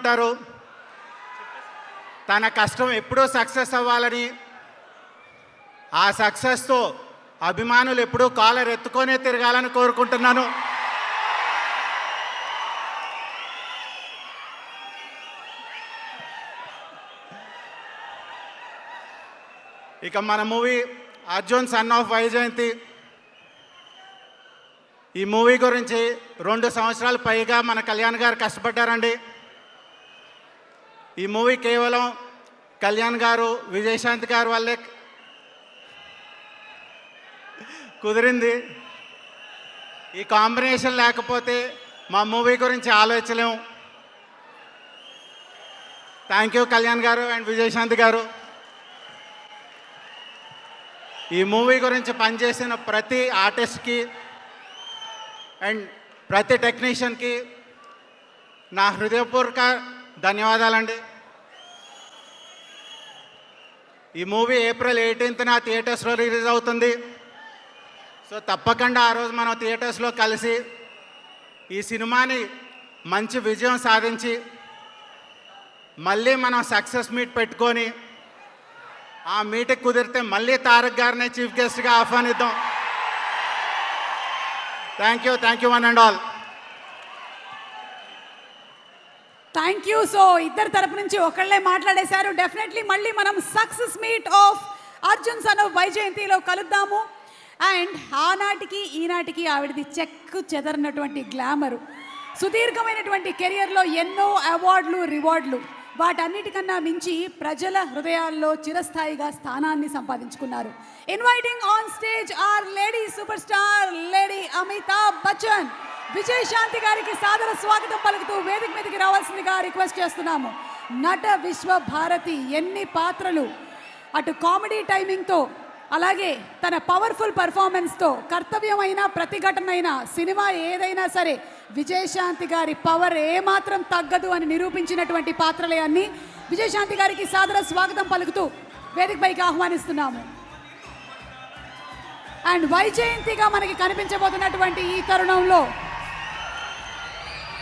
ఉంటారు. తన కష్టం ఎప్పుడూ సక్సెస్ అవ్వాలని, ఆ సక్సెస్తో అభిమానులు ఎప్పుడూ కాలర్ ఎత్తుకొనే తిరగాలని కోరుకుంటున్నాను. ఇక మన movie Arjun son of Vyjayanthi, ఈ మూవీ గురించి 2 సంవత్సరాలు పైగా మన కళ్యాణ్ గారు కష్టపడ్డారండి. ఈ మూవీ కేవలం కళ్యాణ్ గారు, విజయశాంతి గారు వల్లే కుదిరింది. ఈ కాంబినేషన్ లేకపోతే మా మూవీ గురించి ఆలోచించలేము. థ్యాంక్ యూ కళ్యాణ్ గారు అండ్ విజయశాంతి గారు. ఈ మూవీ గురించి పనిచేసిన ప్రతి ఆర్టిస్ట్కి అండ్ ప్రతి టెక్నీషియన్కి నా హృదయపూర్వక ధన్యవాదాలండి. ఈ మూవీ ఏప్రిల్ 18న థియేటర్స్లో రిలీజ్ అవుతుంది. సో తప్పకుండా ఆ రోజు మనం థియేటర్స్లో కలిసి ఈ సినిమాని మంచి విజయం సాధించి మళ్ళీ మనం సక్సెస్ మీట్ పెట్టుకొని ఆ మీటింగ్ కుదిరితే మళ్ళీ తారక్ గారిని చీఫ్ గెస్ట్గా ఆహ్వానిద్దాం. Thank you one and all. Thank you. So ఇద్దరు తరపు నుంచి ఒకళ్ళే మాట్లాడేశారు. డెఫినెట్లీ మళ్ళీ మనం success meet of Arjun son of వైజయంతిలో కలుద్దాము. అండ్ ఆనాటికి ఈనాటికి ఆవిడది చెక్కు చెదరినటువంటి గ్లామరు, సుదీర్ఘమైనటువంటి కెరియర్లో ఎన్నో అవార్డులు, రివార్డులు, వాటన్నిటికన్నా మించి ప్రజల హృదయాల్లో చిరస్థాయిగా స్థానాన్ని సంపాదించుకున్నారు. Inviting on stage are lady super star lady Amitabh Bachchan. Vijayashanti గారికి సాదర స్వాగతం పలుకుతూ వేదిక మీదకి రావాల్సిందిగా రిక్వెస్ట్ చేస్తున్నాము. నట విశ్వ భారతి, ఎన్ని పాత్రలు, అటు కామెడీ టైమింగ్తో అలాగే తన పవర్ఫుల్ పర్ఫార్మెన్స్తో, కర్తవ్యమైన ప్రతిఘటనైన సినిమా ఏదైనా సరే విజయశాంతి గారి పవర్ ఏమాత్రం తగ్గదు అని నిరూపించినటువంటి పాత్రలే అన్ని. విజయశాంతి గారికి సాదర స్వాగతం పలుకుతూ వేదిక పైకి ఆహ్వానిస్తున్నాము. అండ్ వైజయంతిగా మనకి కనిపించబోతున్నటువంటి ఈ తరుణంలో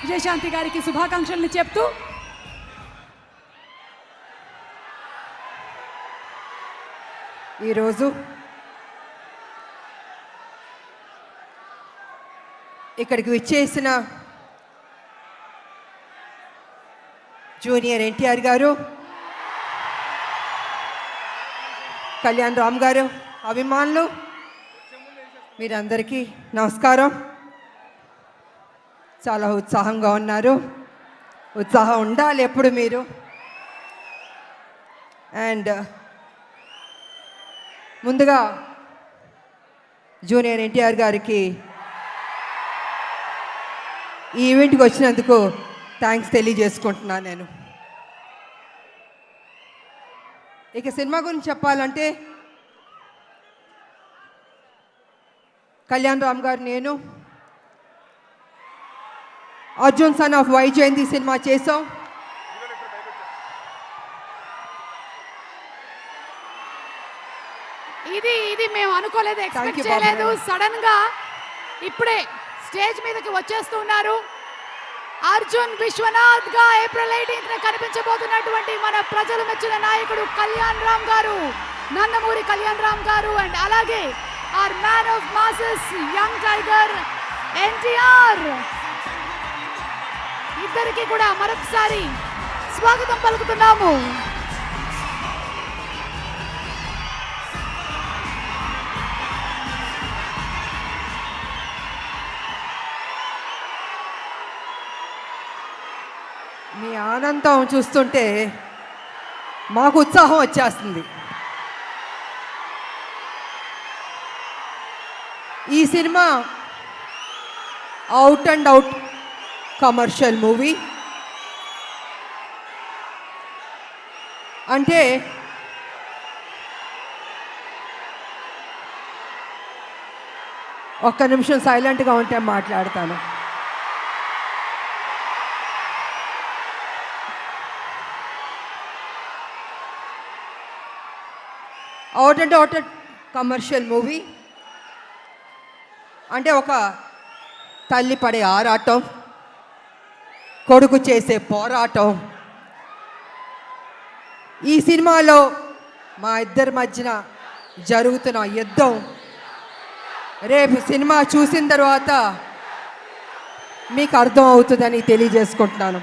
విజయశాంతి గారికి శుభాకాంక్షలను చెప్తూ ఈరోజు ఇక్కడికి విచ్చేసిన జూనియర్ ఎన్టీఆర్ గారు, కళ్యాణ్ రామ్ గారు, అభిమానులు, మీరందరికీ నమస్కారం. చాలా ఉత్సాహంగా ఉన్నారు. ఉత్సాహం ఉండాలి ఎప్పుడు మీరు. అండ్ ముందుగా జూనియర్ ఎన్టీఆర్ గారికి ఈ ఈవెంట్కి వచ్చినందుకు థ్యాంక్స్ తెలియజేసుకుంటున్నాను నేను. ఇక సినిమా గురించి చెప్పాలంటే కళ్యాణ్ రామ్ గారు, నేను Arjun son of Vyjayanthi cinema చేసాం. ఇది మేము అనుకోలేదు, ఎక్స్పెక్ట్ చేయలేదు. సడన్ గా ఇప్పుడే స్టేజ్ మీదకి వచ్చేస్తున్నారు. అర్జున్ విశ్వనాథ్ గా ఏప్రిల్ 18న కనిపించబోతున్నటువంటి మన ప్రజలు మెచ్చిన నాయకుడు కళ్యాణ్ రామ్ గారు, నందమూరి కళ్యాణ్ రామ్ గారు, అండ్ అలాగే our man of masses young tiger NTR. ఇద్దరికి కూడా మరొకసారి స్వాగతం పలుకుతున్నాము. మీ ఆనందం చూస్తుంటే మాకు ఉత్సాహం వచ్చేస్తుంది. ఈ cinema out and out commercial movie. అంటే ఒక్క నిమిషం సైలెంట్గా ఉంటే మాట్లాడతాను. Out and out commercial movie అంటే ఒక తల్లి పడే ఆరాటం, కొడుకు చేసే పోరాటం, ఈ సినిమాలో మా ఇద్దరి మధ్యన జరుగుతున్న యుద్ధం రేపు సినిమా చూసిన తర్వాత మీకు అర్థం అవుతుందని తెలియజేసుకుంటున్నాను.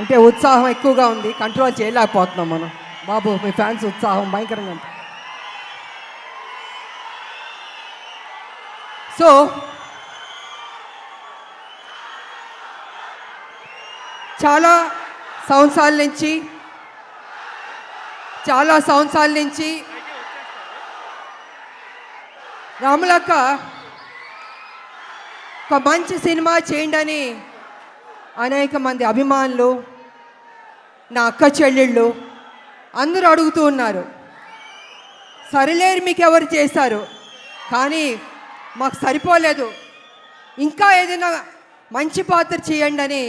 అంటే ఉత్సాహం ఎక్కువగా ఉంది, కంట్రోల్ చేయలేకపోతున్నాం మనం. బాబు మీ ఫ్యాన్స్ ఉత్సాహం భయంకరంగా ఉంది. సో చాలా సంవత్సరాల నుంచి రాములక్క ఒక మంచి సినిమా చేయండి అని అనేక మంది అభిమానులు, నా అక్క చెల్లెళ్ళు అందరూ అడుగుతూ ఉన్నారు. సరిలేరు మీకు ఎవరు చేశారు, కానీ మాకు సరిపోలేదు, ఇంకా ఏదైనా మంచి పాత్ర చేయండి అని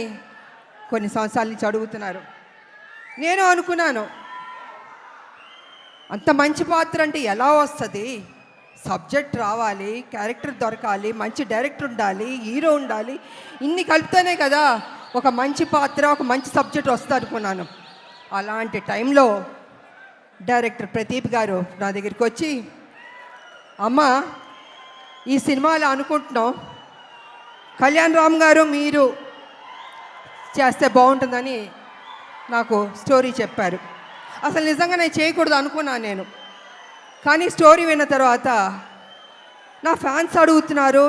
కొన్ని సంవత్సరాల నుంచి అడుగుతున్నారు. నేను అనుకున్నాను, అంత మంచి పాత్ర అంటే ఎలా వస్తుంది? సబ్జెక్ట్ రావాలి, క్యారెక్టర్ దొరకాలి, మంచి డైరెక్టర్ ఉండాలి, హీరో ఉండాలి, ఇన్ని కలిపితేనే కదా ఒక మంచి పాత్ర, ఒక మంచి సబ్జెక్ట్ వస్తుంది అనుకున్నాను. అలాంటి టైంలో డైరెక్టర్ ప్రదీప్ గారు నా దగ్గరికి వచ్చి, అమ్మ ఈ సినిమాలో అనుకుంటున్నాం కళ్యాణ్ రామ్ గారు మీరు చేస్తే బాగుంటుందని నాకు స్టోరీ చెప్పారు. అసలు నిజంగా నేను చేయకూడదు అనుకున్నాను నేను. కానీ స్టోరీ విన్న తర్వాత నా ఫ్యాన్స్ అడుగుతున్నారు,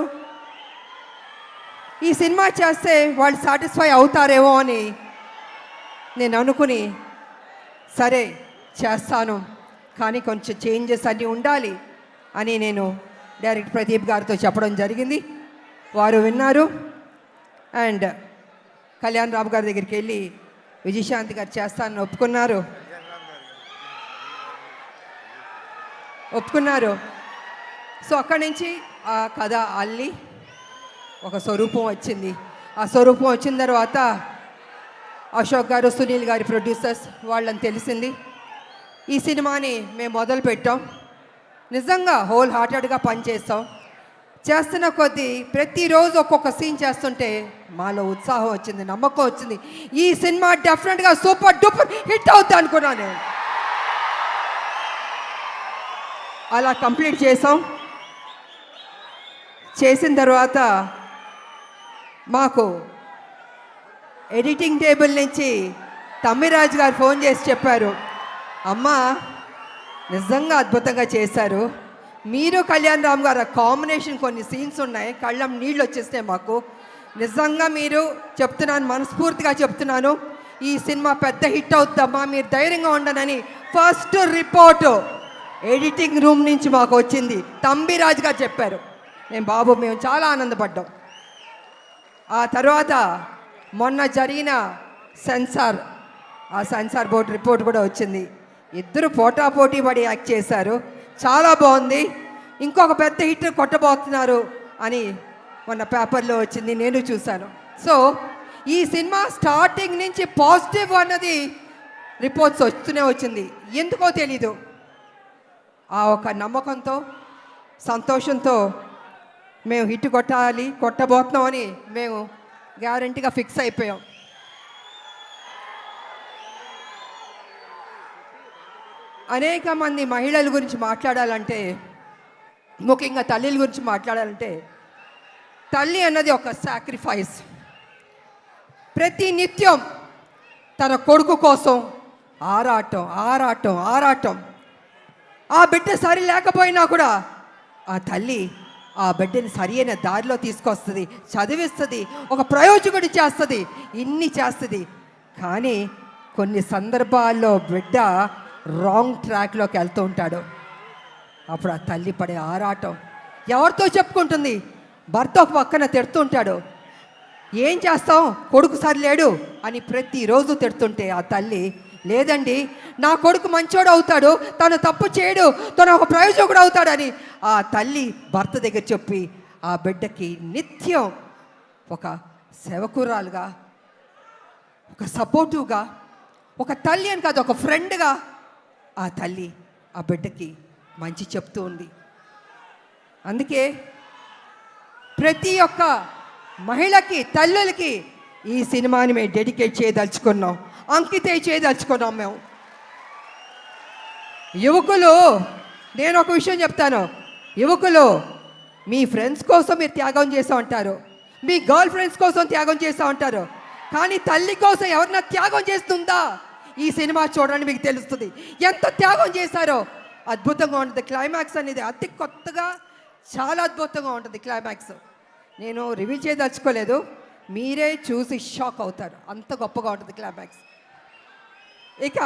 ఈ సినిమా చేస్తే వాళ్ళు సాటిస్ఫై అవుతారేమో అని నేను అనుకుని సరే చేస్తాను, కానీ కొంచెం చేంజెస్ అన్నీ ఉండాలి అని నేను డైరెక్టర్ ప్రదీప్ గారితో చెప్పడం జరిగింది. వారు విన్నారు. అండ్ కళ్యాణ్ రామ్ గారి దగ్గరికి వెళ్ళి విజయశాంతి గారు చేస్తానని ఒప్పుకున్నారు. సో అక్కడి నుంచి ఆ కథ అల్లి ఒక స్వరూపం వచ్చింది. ఆ స్వరూపం వచ్చిన తర్వాత అశోక్ గారు, సునీల్ గారి ప్రొడ్యూసర్స్ వాళ్ళని తెలిసింది. ఈ సినిమాని మేము మొదలు పెట్టాం. నిజంగా హోల్ హార్టెడ్గా పనిచేస్తాం. చేస్తున్న కొద్దీ ప్రతిరోజు ఒక్కొక్క సీన్ చేస్తుంటే మాలో ఉత్సాహం వచ్చింది, నమ్మకం వచ్చింది. ఈ సినిమా డెఫినెట్గా సూపర్ డూపర్ హిట్ అవుతుంది అనుకున్నాను నేను. అలా కంప్లీట్ చేసాం. చేసిన తర్వాత మాకు ఎడిటింగ్ టేబుల్ నుంచి తమ్మిరాజు గారు ఫోన్ చేసి చెప్పారు, అమ్మ నిజంగా అద్భుతంగా చేశారు, మీరు కళ్యాణ్ రామ్ గారు కాంబినేషన్ కొన్ని సీన్స్ ఉన్నాయి, కళ్ళం నీళ్ళు వచ్చేస్తాయి మాకు. నిజంగా మీరు చెప్తున్నాను, మనస్ఫూర్తిగా చెప్తున్నాను, ఈ సినిమా పెద్ద హిట్ అవుతుందమ్మా, మీరు ధైర్యంగా ఉండనని ఫస్ట్ రిపోర్టు ఎడిటింగ్ రూమ్ నుంచి మాకు వచ్చింది. తంబిరాజు గారు చెప్పారు. మేము చాలా ఆనందపడ్డాం. ఆ తర్వాత మొన్న జరిగిన సెన్సార్ బోర్డు రిపోర్ట్ కూడా వచ్చింది. ఇద్దరు పోటాపోటీ పడి యాక్ట్ చేశారు, చాలా బాగుంది, ఇంకొక పెద్ద హిట్ కొట్టబోతున్నారు అని మొన్న పేపర్లో వచ్చింది, నేను చూశాను. సో ఈ సినిమా స్టార్టింగ్ నుంచి పాజిటివ్ అన్నది రిపోర్ట్స్ వస్తూనే వచ్చింది. ఎందుకో తెలీదు, ఆ ఒక నమ్మకంతో, సంతోషంతో మేము హిట్ కొట్టబోతున్నామని మేము గ్యారంటీగా ఫిక్స్ అయిపోయాం. అనేక మంది మహిళల గురించి మాట్లాడాలంటే, ముఖ్యంగా తల్లిల గురించి మాట్లాడాలంటే, తల్లి అన్నది ఒక సాక్రిఫైస్. ప్రతి నిత్యం తన కొడుకు కోసం ఆరాటం. ఆ బిడ్డ సరి లేకపోయినా కూడా ఆ తల్లి ఆ బిడ్డని సరి అయిన దారిలో తీసుకొస్తుంది, చదివిస్తుంది, ఒక ప్రయోజకుడి చేస్తుంది, ఇన్ని చేస్తుంది. కానీ కొన్ని సందర్భాల్లో బిడ్డ రాంగ్ ట్రాక్లోకి వెళ్తూ ఉంటాడు. అప్పుడు ఆ తల్లి పడే ఆరాటం ఎవరితో చెప్పుకుంటుంది? భర్త ఒక పక్కన తిడుతుంటాడు, ఏం చేస్తాం కొడుకు సరిలేడు అని ప్రతిరోజు తిడుతుంటే ఆ తల్లి, లేదండి నా కొడుకు మంచోడు అవుతాడు, తను తప్పు చేయడు, తను ఒక ప్రయోజకుడు అవుతాడని ఆ తల్లి భర్త దగ్గర చెప్పి ఆ బిడ్డకి నిత్యం ఒక సేవకురాలుగా, ఒక సపోర్టివ్గా, ఒక తల్లి అని కాదు, ఒక ఫ్రెండ్గా ఆ తల్లి ఆ బిడ్డకి మంచి చెప్తూ ఉంది. అందుకే ప్రతి ఒక్క మహిళకి, తల్లులకి ఈ సినిమాని మేము డెడికేట్ చేయదలుచుకున్నాం, అంకితం చేయదలుచుకున్నాం మేము. యువకులు, నేను ఒక విషయం చెప్తాను, యువకులు మీ ఫ్రెండ్స్ కోసం మీరు త్యాగం చేస్తూ ఉంటారు, మీ గర్ల్ ఫ్రెండ్స్ కోసం త్యాగం చేస్తూ ఉంటారు, కానీ తల్లి కోసం ఎవరన్నా త్యాగం చేస్తుందా? ఈ సినిమా చూడండి, మీకు తెలుస్తుంది ఎంత త్యాగం చేశారో. అద్భుతంగా ఉంటుంది క్లైమాక్స్ అనేది, అతి కొత్తగా చాలా అద్భుతంగా ఉంటుంది క్లైమాక్స్. నేను రివీల్ చేయదలుచుకోలేదు, మీరే చూసి షాక్ అవుతారు, అంత గొప్పగా ఉంటుంది క్లైమాక్స్. ఇక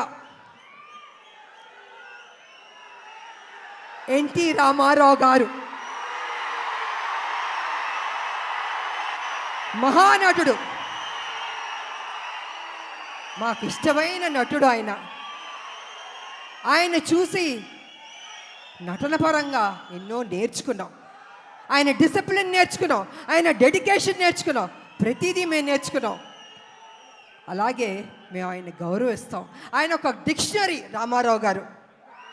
ఎన్టీ రామారావు గారు మహానటుడు, మాకు ఇష్టమైన నటుడు ఆయన. ఆయన చూసి నటన పరంగా ఎన్నో నేర్చుకున్నాం, ఆయన డిసిప్లిన్ నేర్చుకున్నాం, ఆయన డెడికేషన్ నేర్చుకున్నాం, ప్రతిదీ మేము నేర్చుకున్నాం. అలాగే మేము ఆయన గౌరవిస్తాం. ఆయన ఒక డిక్షనరీ రామారావు గారు.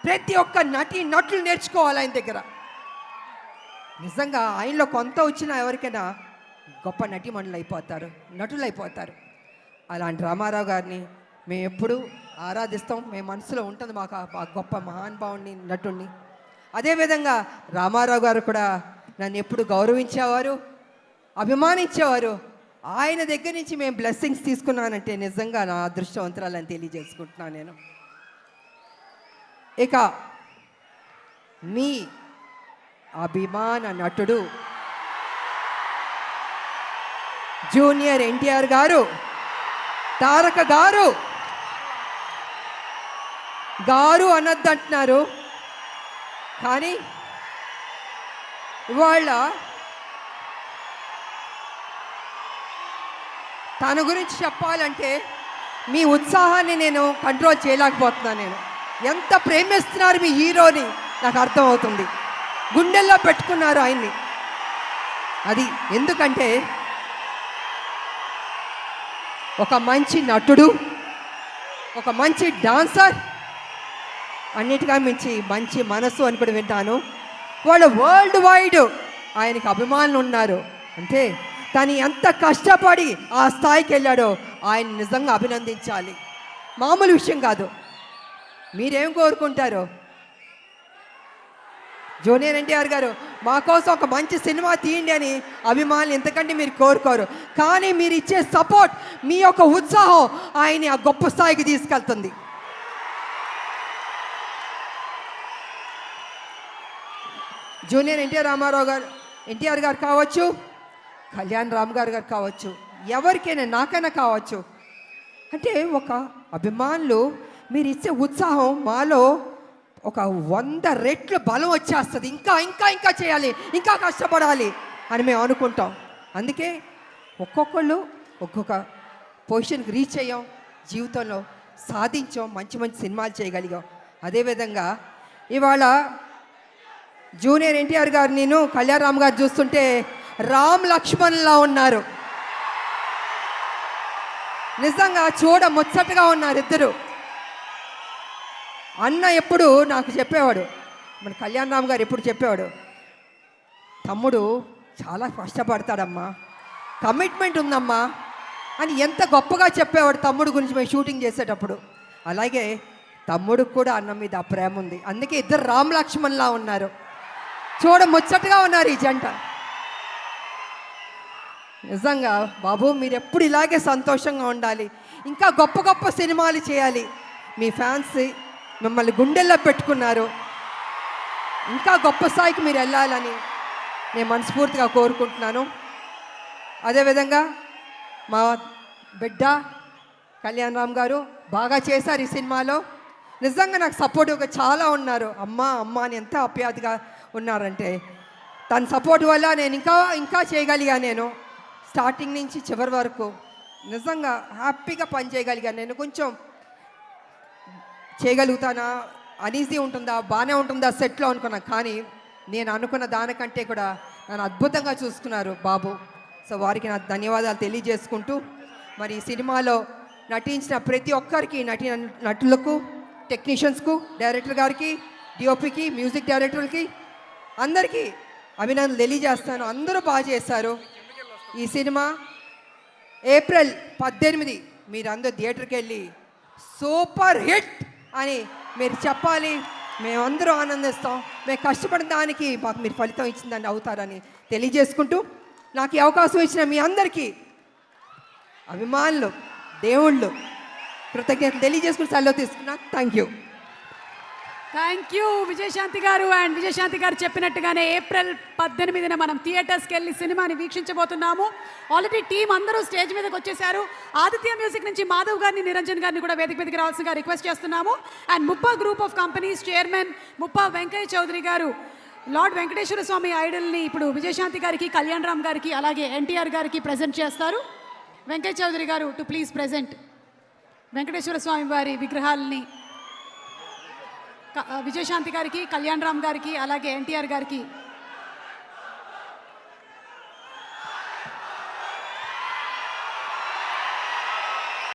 ప్రతి ఒక్క నటులు నేర్చుకోవాలి ఆయన దగ్గర. నిజంగా ఆయనలో కొంత వచ్చినా ఎవరికైనా గొప్ప నటీమణులు అయిపోతారు, నటులు అయిపోతారు. అలాంటి రామారావు గారిని మేము ఎప్పుడూ ఆరాధిస్తాం, మేము మనసులో ఉంటుంది మాకు ఆ గొప్ప మహానుభావుని, నటుడిని. అదేవిధంగా రామారావు గారు కూడా నన్ను ఎప్పుడు గౌరవించేవారు, అభిమానించేవారు. ఆయన దగ్గర నుంచి మేము బ్లెస్సింగ్స్ తీసుకున్నానంటే నిజంగా నా అదృష్టవంతురాలని తెలియజేసుకుంటున్నాను నేను. ఇక మీ అభిమాన నటుడు జూనియర్ ఎన్టీఆర్ గారు, తారక గారు. గారు అనొద్దంటున్నారు, కానీ ఇవాళ తన గురించి చెప్పాలంటే మీ ఉత్సాహాన్ని నేను కంట్రోల్ చేయలేకపోతున్నాను. నేను ఎంత ప్రేమిస్తున్నారు మీ హీరోని నాకు అర్థమవుతుంది. గుండెల్లో పెట్టుకున్నారు ఆయన్ని. అది ఎందుకంటే ఒక మంచి నటుడు, ఒక మంచి డాన్సర్, అన్నిటిగా మించి మంచి మనసు అని కూడా వింటాను. వాళ్ళు వరల్డ్ వైడ్ ఆయనకి అభిమానులు ఉన్నారు. అంటే తను ఎంత కష్టపడి ఆ స్థాయికి వెళ్ళాడో ఆయన నిజంగా అభినందించాలి, మామూలు విషయం కాదు. మీరేం కోరుకుంటారు? జూనియర్ ఎన్టీఆర్ గారు మా కోసం ఒక మంచి సినిమా తీయండి అని అభిమానులు ఎంతకంటే మీరు కోరుకోరు, కానీ మీరు ఇచ్చే సపోర్ట్, మీ యొక్క ఉత్సాహం ఆయన్ని ఆ గొప్ప స్థాయికి తీసుకెళ్తుంది. జూనియర్ ఎన్టీఆర్ గారు కావచ్చు, కళ్యాణ్ రామ్ గారు కావచ్చు, ఎవరికైనా, నాకైనా కావచ్చు. అంటే ఒక అభిమానులు మీరు ఇచ్చే ఉత్సాహం మాలో ఒక 100 రెట్లు బలం వచ్చేస్తుంది. ఇంకా ఇంకా ఇంకా చేయాలి, ఇంకా కష్టపడాలి అని మేము అనుకుంటాం. అందుకే ఒక్కొక్కళ్ళు ఒక్కొక్క పొజిషన్కి రీచ్ అయ్యాం, జీవితంలో సాధించాం, మంచి మంచి సినిమాలు చేయగలిగాం. అదేవిధంగా ఇవాళ జూనియర్ ఎన్టీఆర్ గారు, నేను కళ్యాణ్ రామ్ గారు చూస్తుంటే రామ్ లక్ష్మణ్లా ఉన్నారు. నిజంగా చూడ ముచ్చటగా ఉన్నారు ఇద్దరు. అన్న ఎప్పుడు నాకు చెప్పేవాడు, మన కళ్యాణ్ రామ్ గారు ఎప్పుడు చెప్పేవాడు, తమ్ముడు చాలా కష్టపడతాడమ్మా, కమిట్మెంట్ ఉందమ్మా అని ఎంత గొప్పగా చెప్పేవాడు తమ్ముడు గురించి మేము షూటింగ్ చేసేటప్పుడు. అలాగే తమ్ముడికి కూడా అన్న మీద ఆ ప్రేమ ఉంది. అందుకే ఇద్దరు రామ్ లక్ష్మణ్లా ఉన్నారు, చూడ ముచ్చటగా ఉన్నారు ఈ జంట. నిజంగా బాబు మీరు ఎప్పుడు ఇలాగే సంతోషంగా ఉండాలి, ఇంకా గొప్ప గొప్ప సినిమాలు చేయాలి. మీ ఫ్యాన్స్ మిమ్మల్ని గుండెల్లో పెట్టుకున్నారు, ఇంకా గొప్ప స్థాయికి మీరు వెళ్ళాలని నేను మనస్ఫూర్తిగా కోరుకుంటున్నాను. అదేవిధంగా మా బిడ్డ కళ్యాణ్ రామ్ గారు బాగా చేశారు ఈ సినిమాలో. నిజంగా నాకు సపోర్టివ్గా చాలా ఉన్నారు. అమ్మ అమ్మ అని ఎంత ఆప్యాయతగా ఉన్నారంటే, తన సపోర్ట్ వల్ల నేను ఇంకా ఇంకా చేయగలిగా. నేను స్టార్టింగ్ నుంచి చివరి వరకు నిజంగా హ్యాపీగా పని చేయగలిగాను. నేను కొంచెం చేయగలుగుతానా, అనీజీ ఉంటుందా, బాగానే ఉంటుందా సెట్లో అనుకున్నా, కానీ నేను అనుకున్న దానికంటే కూడా నన్ను అద్భుతంగా చూసుకున్నారు బాబు. సో వారికి నా ధన్యవాదాలు తెలియజేసుకుంటూ, మరి ఈ సినిమాలో నటించిన ప్రతి ఒక్కరికి నటులకు, టెక్నీషియన్స్కు, డైరెక్టర్ గారికి, డిఓపికి, మ్యూజిక్ డైరెక్టర్కి అందరికీ అభినందనలు తెలియజేస్తాను. అందరూ బాగా చేశారు. ఈ సినిమా ఏప్రిల్ 18 మీరందరూ థియేటర్కి వెళ్ళి సూపర్ హిట్ అని మీరు చెప్పాలి. మేమందరూ ఆనందిస్తాం. మేము కష్టపడిన దానికి మాకు మీరు ఫలితం ఇచ్చిందని అవుతారని తెలియజేసుకుంటూ, నాకు ఈ అవకాశం ఇచ్చిన మీ అందరికీ అభిమానులు, దేవుళ్ళు కృతజ్ఞతలు తెలియజేసుకుని సెలవు తీసుకున్నా. Thank you. Thank you Vijayashanti గారు. అండ్ విజయశాంతి గారు చెప్పినట్టుగానే ఏప్రిల్ 18న మనం థియేటర్స్కి వెళ్ళి సినిమాని వీక్షించబోతున్నాము. ఆల్రెడీ టీం అందరూ స్టేజ్ మీదకి వచ్చేసారు. ఆదిత్య మ్యూజిక్ నుంచి మాధవ్ గారిని, నిరంజన్ గారిని కూడా వేదిక మీదకి రావాల్సిందిగా రిక్వెస్ట్ చేస్తున్నాము. And Muppa group of companies chairman Muppa Venkaiah Chowdary గారు లార్డ్ వెంకటేశ్వర స్వామి ఐడల్ని ఇప్పుడు విజయశాంతి గారికి, కళ్యాణ్ రామ్ గారికి, అలాగే ఎన్టీఆర్ గారికి ప్రజెంట్ చేస్తారు. వెంకయ్య చౌదరి గారు టు ప్లీజ్ ప్రజెంట్ వెంకటేశ్వర స్వామి వారి విగ్రహాలని విజయశాంతి గారికి, కళ్యాణ్ రామ్ గారికి, అలాగే ఎన్టీఆర్ గారికి